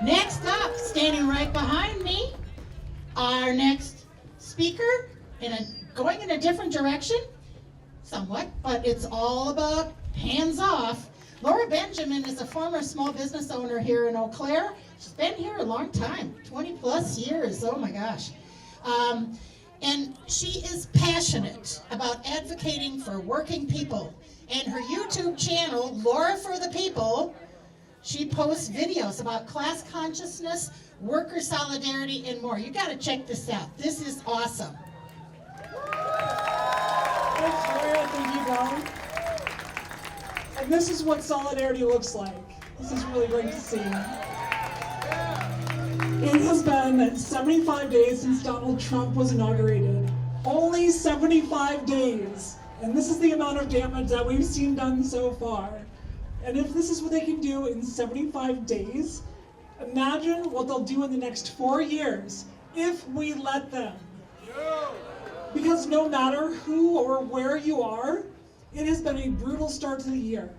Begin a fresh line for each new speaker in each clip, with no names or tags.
Next up, standing right behind me, our next speaker, going in a different direction, somewhat, but it's all about hands off. Laura Benjamin is a former small business owner here in Eau Claire. She's been here a long time, 20 plus years, oh my gosh. And she is passionate about advocating for working people. And her YouTube channel, Laura for the People, she posts videos about class consciousness, worker solidarity, and more. You gotta check this out. This is awesome.
Thanks, Laura. Thank you, Ron. And this is what solidarity looks like. This is really great to see. It has been 75 days since Donald Trump was inaugurated. Only 75 days. And this is the amount of damage that we've seen done so far. And if this is what they can do in 75 days, imagine what they'll do in the next 4 years if we let them. Because no matter who or where you are, it has been a brutal start to the year.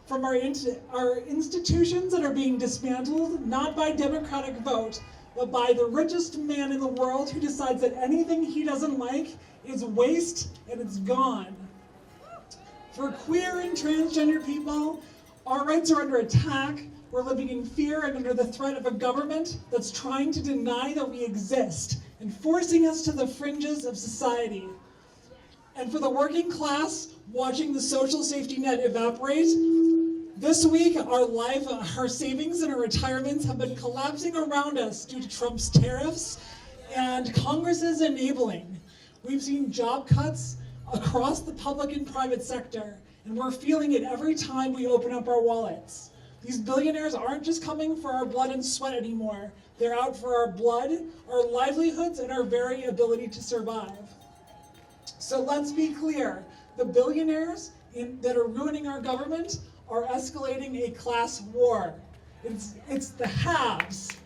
From our institutions that are being dismantled, not by democratic vote, but by the richest man in the world who decides that anything he doesn't like is waste and it's gone. For queer and transgender people, our rights are under attack. We're living in fear and under the threat of a government that's trying to deny that we exist and forcing us to the fringes of society. And for the working class, watching the social safety net evaporate, this week our savings and our retirements have been collapsing around us due to Trump's tariffs and Congress's enabling. We've seen job cuts across the public and private sector, and we're feeling it every time we open up our wallets. These billionaires aren't just coming for our blood and sweat anymore. They're out for our blood, our livelihoods, and our very ability to survive. So let's be clear. The billionaires that are ruining our government are escalating a class war. It's the haves.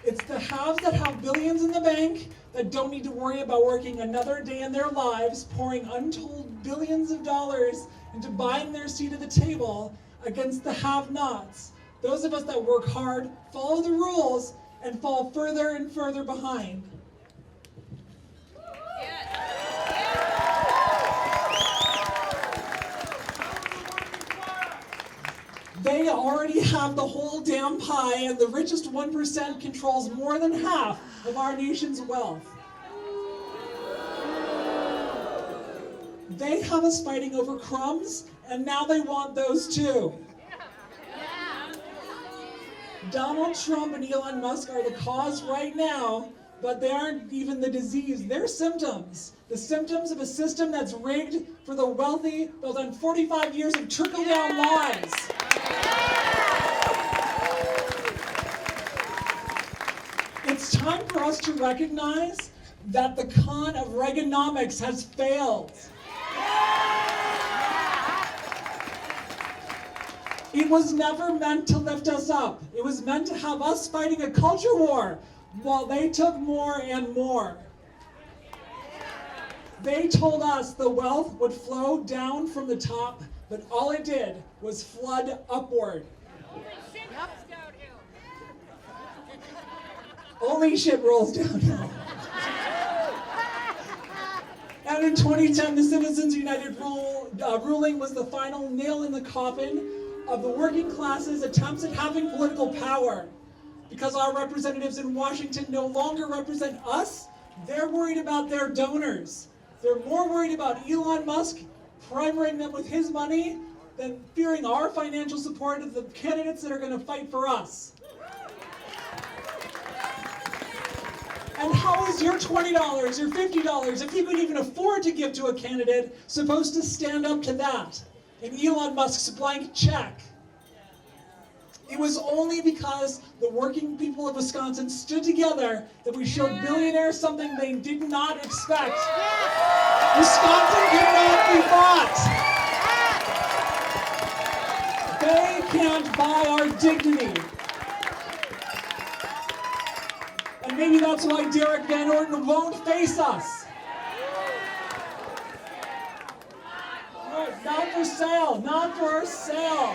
It's the haves that have billions in the bank that don't need to worry about working another day in their lives, pouring untold billions of dollars into buying their seat at the table against the have-nots. Those of us that work hard, follow the rules, and fall further and further behind. They already have the whole damn pie, and the richest 1% controls more than half of our nation's wealth. They have us fighting over crumbs, and now they want those too. Donald Trump and Elon Musk are the cause right now, but they aren't even the disease. They're symptoms. The symptoms of a system that's rigged for the wealthy, built on 45 years of trickle-down lies. It's time for us to recognize that the con of Reaganomics has failed. It was never meant to lift us up. It was meant to have us fighting a culture war while they took more and more. They told us the wealth would flow down from the top, but all it did was flood upward. Only shit rolls downhill. And in 2010, the Citizens United ruling was the final nail in the coffin of the working class's attempts at having political power. Because our representatives in Washington no longer represent us, they're worried about their donors. They're more worried about Elon Musk primering them with his money than fearing our financial support of the candidates that are going to fight for us. And how is your $20, your $50, if you could even afford to give to a candidate, supposed to stand up to that? And Elon Musk's blank check. It was only because the working people of Wisconsin stood together that we showed billionaires something they did not expect. Wisconsin cannot be bought. They can't buy our dignity. And maybe that's why Derek Van Orden won't face us. Not for sale, not for sale.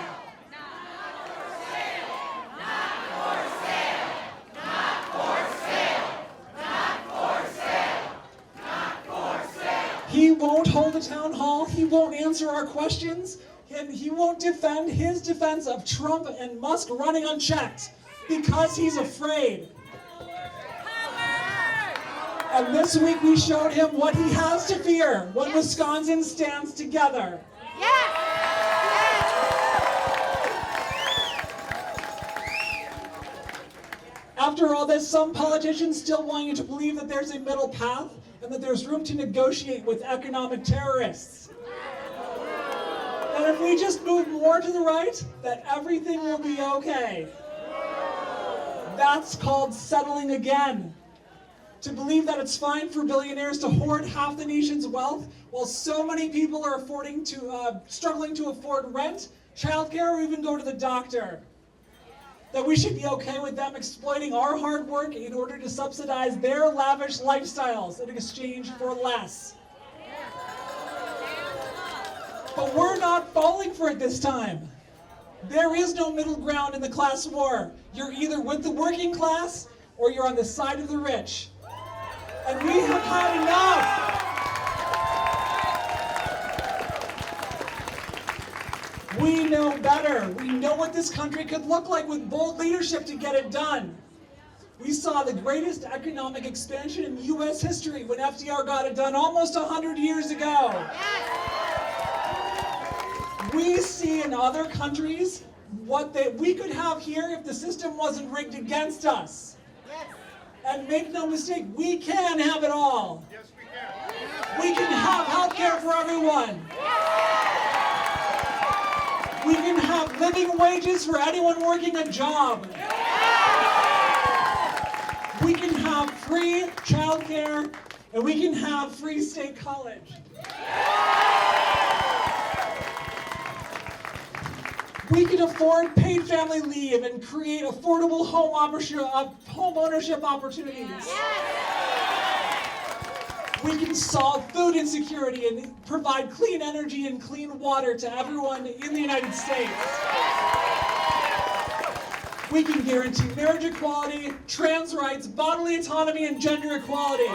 the town hall, he won't answer our questions, and he won't defend his defense of Trump and Musk running unchecked because he's afraid. And this week we showed him what he has to fear when Wisconsin stands together. After all this, some politicians still want you to believe that there's a middle path and that there's room to negotiate with economic terrorists. And if we just move more to the right, that everything will be okay. That's called settling again. To believe that it's fine for billionaires to hoard half the nation's wealth while so many people are struggling to afford rent, childcare, or even go to the doctor. That we should be okay with them exploiting our hard work in order to subsidize their lavish lifestyles in exchange for less. But we're not falling for it this time. There is no middle ground in the class war. You're either with the working class or you're on the side of the rich. And we have had enough. We know better. We know what this country could look like with bold leadership to get it done. We saw the greatest economic expansion in U.S. history when FDR got it done almost 100 years ago. We see in other countries what we could have here if the system wasn't rigged against us. And make no mistake, we can have it all.
Yes, we can.
We can have health care for everyone. We can have living wages for anyone working a job. We can have free childcare, and we can have free state college. We can afford paid family leave and create affordable home ownership opportunities. We can solve food insecurity and provide clean energy and clean water to everyone in the United States. We can guarantee marriage equality, trans rights, bodily autonomy, and gender equality.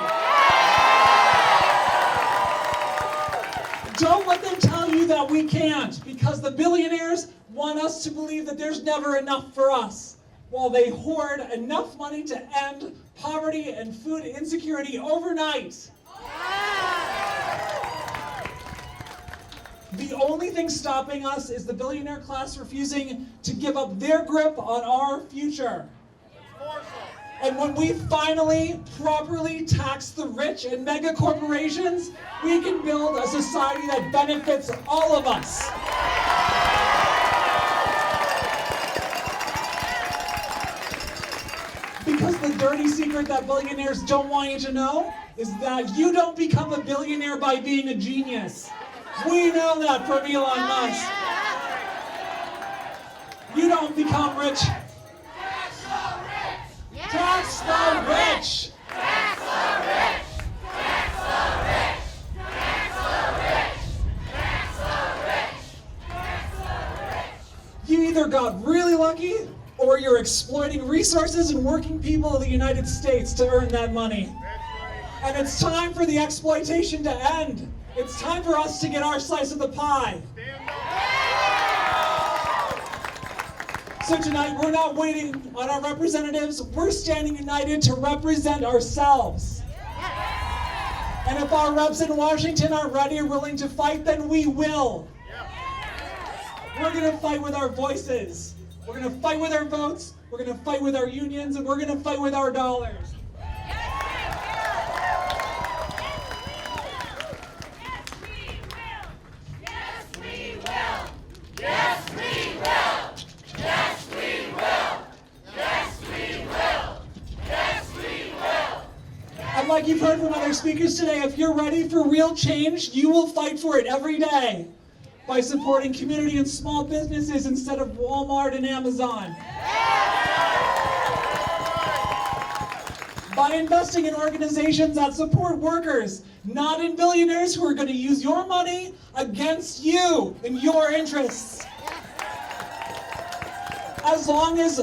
Don't let them tell you that we can't, because the billionaires want us to believe that there's never enough for us, while they hoard enough money to end poverty and food insecurity overnight. The only thing stopping us is the billionaire class refusing to give up their grip on our future. And when we finally properly tax the rich and mega corporations, we can build a society that benefits all of us. Because the dirty secret that billionaires don't want you to know is that you don't become a billionaire by being a genius. We know that from Elon Musk. You don't become rich. Tax the rich! Tax the rich! Tax the rich! Tax the rich! Tax the rich! Tax the rich! You either got really lucky, or you're exploiting resources and working people of the United States to earn that money. And it's time for the exploitation to end. It's time for us to get our slice of the pie. So tonight, we're not waiting on our representatives. We're standing united to represent ourselves. And if our reps in Washington are ready and willing to fight, then we will. We're going to fight with our voices. We're going to fight with our votes. We're going to fight with our unions. And we're going to fight with our dollars. Like you've heard from other speakers today, if you're ready for real change, you will fight for it every day by supporting community and small businesses instead of Walmart and Amazon. By investing in organizations that support workers, not in billionaires who are going to use your money against you and your interests. As long as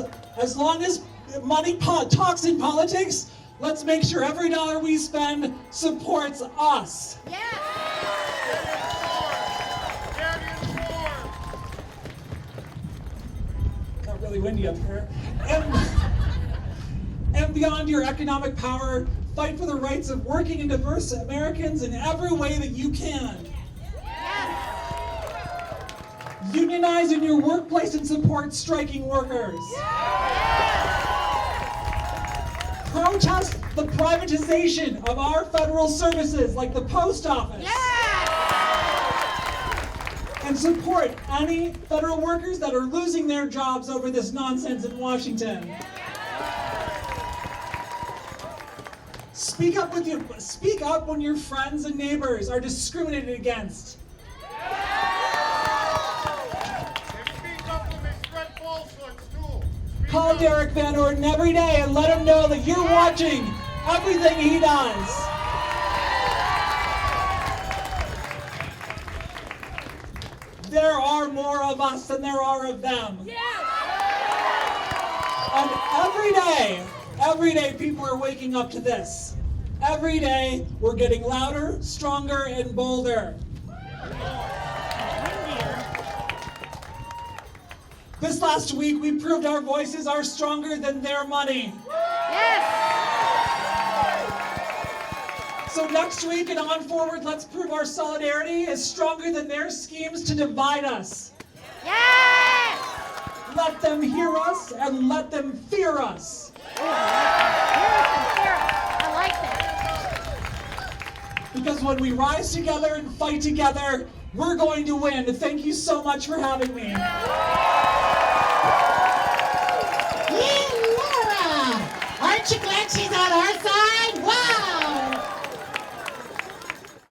money talks in politics, let's make sure every dollar we spend supports us. Yeah. really windy up here. And beyond your economic power, fight for the rights of working and diverse Americans in every way that you can. Unionize in your workplace and support striking workers. Protest the privatization of our federal services like the post office. And support any federal workers that are losing their jobs over this nonsense in Washington. Speak up when your friends and neighbors are discriminated against. Call Derek Van Orden every day and let him know that you're watching everything he does. There are more of us than there are of them. And every day people are waking up to this. Every day we're getting louder, stronger, and bolder. This last week, we proved our voices are stronger than their money. So next week and on forward, let's prove our solidarity is stronger than their schemes to divide us. Let them hear us and let them fear us.
I like that.
Because when we rise together and fight together, we're going to win. Thank you so much for having me.
Laura! Aren't you glad she's on our side?